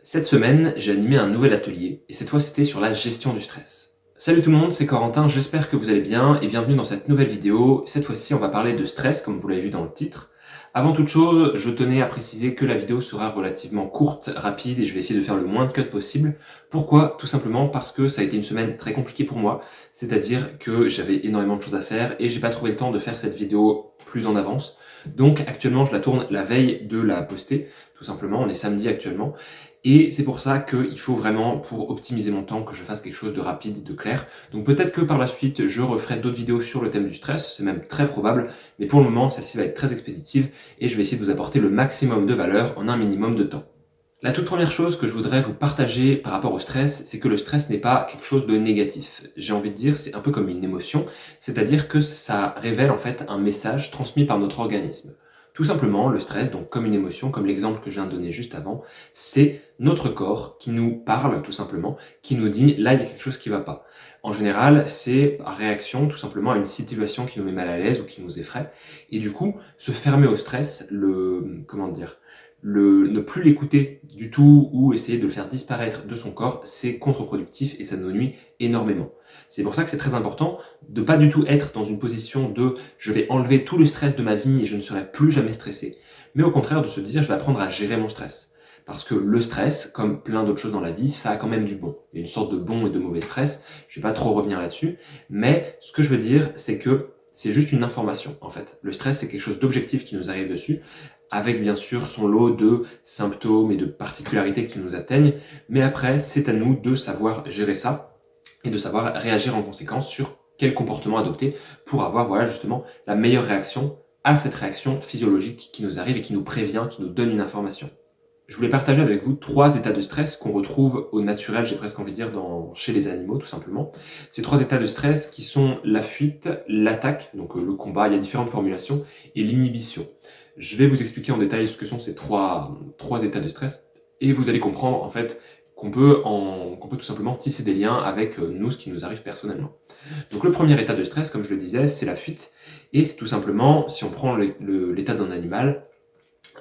Cette semaine, j'ai animé un nouvel atelier et cette fois c'était sur la gestion du stress. Salut tout le monde, c'est Corentin, j'espère que vous allez bien et bienvenue dans cette nouvelle vidéo. Cette fois-ci, on va parler de stress comme vous l'avez vu dans le titre. Avant toute chose, je tenais à préciser que la vidéo sera relativement courte, rapide et je vais essayer de faire le moins de cuts possible. Pourquoi? Tout simplement parce que ça a été une semaine très compliquée pour moi, c'est-à-dire que j'avais énormément de choses à faire et j'ai pas trouvé le temps de faire cette vidéo plus en avance. Donc actuellement, je la tourne la veille de la poster, tout simplement, on est samedi actuellement. Et c'est pour ça qu'il faut vraiment, pour optimiser mon temps, que je fasse quelque chose de rapide, de clair. Donc peut-être que par la suite, je referai d'autres vidéos sur le thème du stress, c'est même très probable, mais pour le moment, celle-ci va être très expéditive et je vais essayer de vous apporter le maximum de valeur en un minimum de temps. La toute première chose que je voudrais vous partager par rapport au stress, c'est que le stress n'est pas quelque chose de négatif. J'ai envie de dire, c'est un peu comme une émotion, c'est-à-dire que ça révèle en fait un message transmis par notre organisme. Tout simplement, le stress, donc comme une émotion, comme l'exemple que je viens de donner juste avant, c'est notre corps qui nous parle tout simplement, qui nous dit là il y a quelque chose qui ne va pas. En général, c'est par réaction tout simplement à une situation qui nous met mal à l'aise ou qui nous effraie. Et du coup, se fermer au stress, ne plus l'écouter du tout ou essayer de le faire disparaître de son corps, c'est contre-productif et ça nous nuit énormément. C'est pour ça que c'est très important de pas du tout être dans une position de je vais enlever tout le stress de ma vie et je ne serai plus jamais stressé, mais au contraire de se dire je vais apprendre à gérer mon stress. Parce que le stress, comme plein d'autres choses dans la vie, ça a quand même du bon. Il y a une sorte de bon et de mauvais stress, je vais pas trop revenir là-dessus, mais ce que je veux dire, c'est que c'est juste une information en fait. Le stress, c'est quelque chose d'objectif qui nous arrive dessus, avec bien sûr son lot de symptômes et de particularités qui nous atteignent, mais après, c'est à nous de savoir gérer ça et de savoir réagir en conséquence sur quel comportement adopter pour avoir voilà, justement la meilleure réaction à cette réaction physiologique qui nous arrive et qui nous prévient, qui nous donne une information. Je voulais partager avec vous 3 états de stress qu'on retrouve au naturel, j'ai presque envie de dire, chez les animaux tout simplement. Ces 3 états de stress qui sont la fuite, l'attaque, donc le combat, il y a différentes formulations, et l'inhibition. Je vais vous expliquer en détail ce que sont ces trois états de stress et vous allez comprendre en fait qu'on peut tout simplement tisser des liens avec nous, ce qui nous arrive personnellement. Donc le premier état de stress, comme je le disais, c'est la fuite et c'est tout simplement, si on prend l'état d'un animal,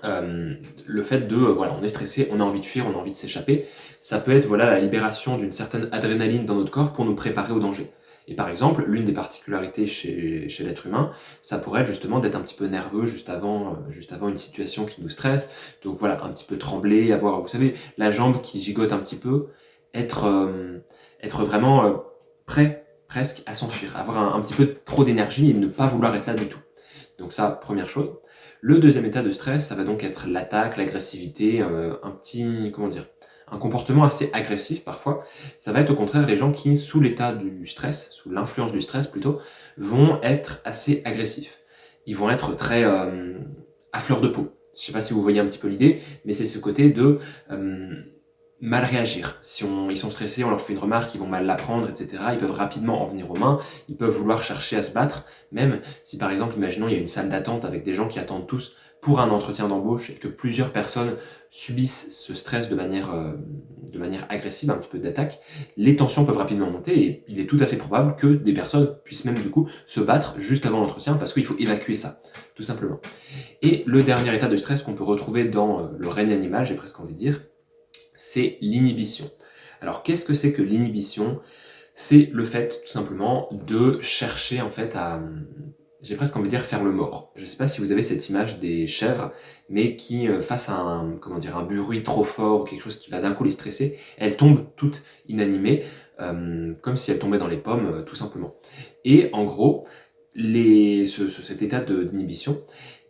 le fait de, voilà, on est stressé, on a envie de fuir, on a envie de s'échapper, ça peut être voilà, la libération d'une certaine adrénaline dans notre corps pour nous préparer au danger. Et par exemple, l'une des particularités chez l'être humain, ça pourrait être justement d'être un petit peu nerveux juste avant une situation qui nous stresse. Donc voilà, un petit peu trembler, avoir, vous savez, la jambe qui gigote un petit peu, être vraiment prêt presque à s'enfuir, avoir un petit peu trop d'énergie et ne pas vouloir être là du tout. Donc ça, première chose. Le deuxième état de stress, ça va donc être l'attaque, l'agressivité, un comportement assez agressif parfois. Ça va être au contraire les gens qui, sous l'état du stress, sous l'influence du stress plutôt, vont être assez agressifs. Ils vont être très à fleur de peau. Je ne sais pas si vous voyez un petit peu l'idée, mais c'est ce côté de mal réagir. Si ils sont stressés, on leur fait une remarque, ils vont mal la prendre, etc. Ils peuvent rapidement en venir aux mains, ils peuvent vouloir chercher à se battre, même si par exemple, imaginons, il y a une salle d'attente avec des gens qui attendent tous pour un entretien d'embauche et que plusieurs personnes subissent ce stress de manière agressive, un petit peu d'attaque, les tensions peuvent rapidement monter et il est tout à fait probable que des personnes puissent même du coup se battre juste avant l'entretien parce qu'il faut évacuer ça, tout simplement. Et le dernier état de stress qu'on peut retrouver dans le règne animal, j'ai presque envie de dire, c'est l'inhibition. Alors qu'est-ce que c'est que l'inhibition? C'est le fait tout simplement de chercher en fait à, j'ai presque envie de dire, faire le mort. Je ne sais pas si vous avez cette image des chèvres, mais qui face à un bruit trop fort ou quelque chose qui va d'un coup les stresser, elles tombent toutes inanimées, comme si elles tombaient dans les pommes tout simplement. Et en gros, cet état d'inhibition,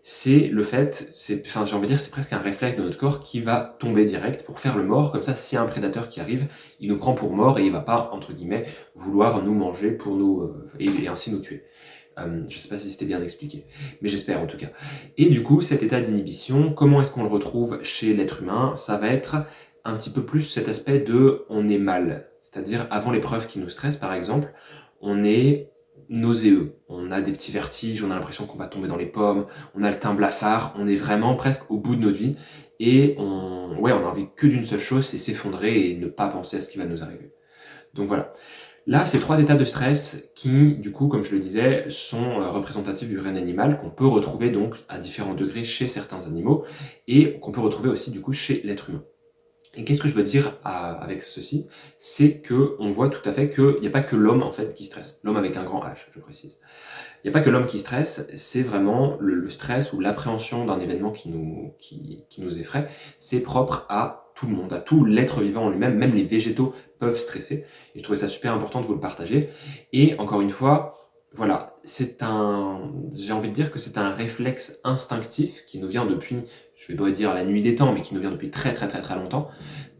c'est le fait, j'ai envie de dire, c'est presque un réflexe de notre corps qui va tomber direct pour faire le mort. Comme ça, s'il y a un prédateur qui arrive, il nous prend pour mort et il va pas, entre guillemets, vouloir nous manger pour et ainsi nous tuer. Je ne sais pas si c'était bien expliqué, mais j'espère en tout cas. Et du coup, cet état d'inhibition, comment est-ce qu'on le retrouve chez l'être humain? Ça va être un petit peu plus cet aspect de on est mal. C'est-à-dire, avant l'épreuve qui nous stresse, par exemple, on est nauséeux, on a des petits vertiges, on a l'impression qu'on va tomber dans les pommes, on a le teint blafard, on est vraiment presque au bout de notre vie et on a envie que d'une seule chose, c'est s'effondrer et ne pas penser à ce qui va nous arriver. Donc voilà. Là, c'est 3 états de stress qui, du coup, comme je le disais, sont représentatifs du règne animal, qu'on peut retrouver donc à différents degrés chez certains animaux et qu'on peut retrouver aussi du coup chez l'être humain. Et qu'est-ce que je veux dire avec ceci? C'est que on voit tout à fait qu'il n'y a pas que l'homme en fait qui stresse. L'homme avec un grand H, je précise. Il n'y a pas que l'homme qui stresse, c'est vraiment le stress ou l'appréhension d'un événement qui nous effraie. C'est propre à tout le monde, à tout l'être vivant en lui-même. Même les végétaux peuvent stresser. Et je trouvais ça super important de vous le partager. Et encore une fois, voilà, j'ai envie de dire que c'est un réflexe instinctif qui nous vient depuis, je vais pas dire la nuit des temps, mais qui nous vient depuis très très très très longtemps,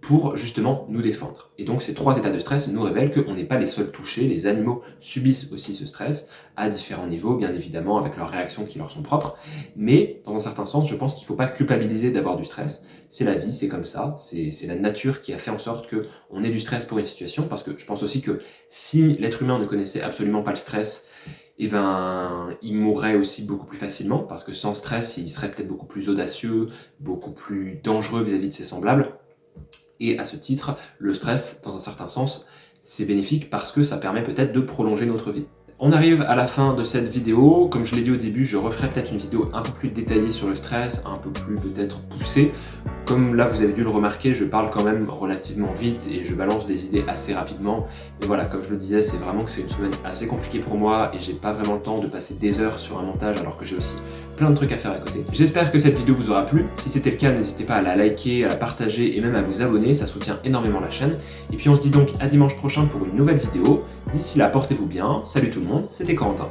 pour justement nous défendre. Et donc ces 3 états de stress nous révèlent qu'on n'est pas les seuls touchés, les animaux subissent aussi ce stress à différents niveaux, bien évidemment, avec leurs réactions qui leur sont propres, mais dans un certain sens, je pense qu'il ne faut pas culpabiliser d'avoir du stress. C'est la vie, c'est comme ça, c'est la nature qui a fait en sorte qu'on ait du stress pour une situation, parce que je pense aussi que si l'être humain ne connaissait absolument pas le stress, eh ben, il mourrait aussi beaucoup plus facilement, parce que sans stress, il serait peut-être beaucoup plus audacieux, beaucoup plus dangereux vis-à-vis de ses semblables. Et à ce titre, le stress, dans un certain sens, c'est bénéfique parce que ça permet peut-être de prolonger notre vie. On arrive à la fin de cette vidéo. Comme je l'ai dit au début, je referai peut-être une vidéo un peu plus détaillée sur le stress, un peu plus peut-être poussée. Comme là, vous avez dû le remarquer, je parle quand même relativement vite et je balance des idées assez rapidement. Mais voilà, comme je le disais, c'est vraiment que c'est une semaine assez compliquée pour moi et j'ai pas vraiment le temps de passer des heures sur un montage alors que j'ai aussi plein de trucs à faire à côté. J'espère que cette vidéo vous aura plu. Si c'était le cas, n'hésitez pas à la liker, à la partager et même à vous abonner, ça soutient énormément la chaîne. Et puis on se dit donc à dimanche prochain pour une nouvelle vidéo. D'ici là, portez-vous bien. Salut tout le monde, c'était Corentin.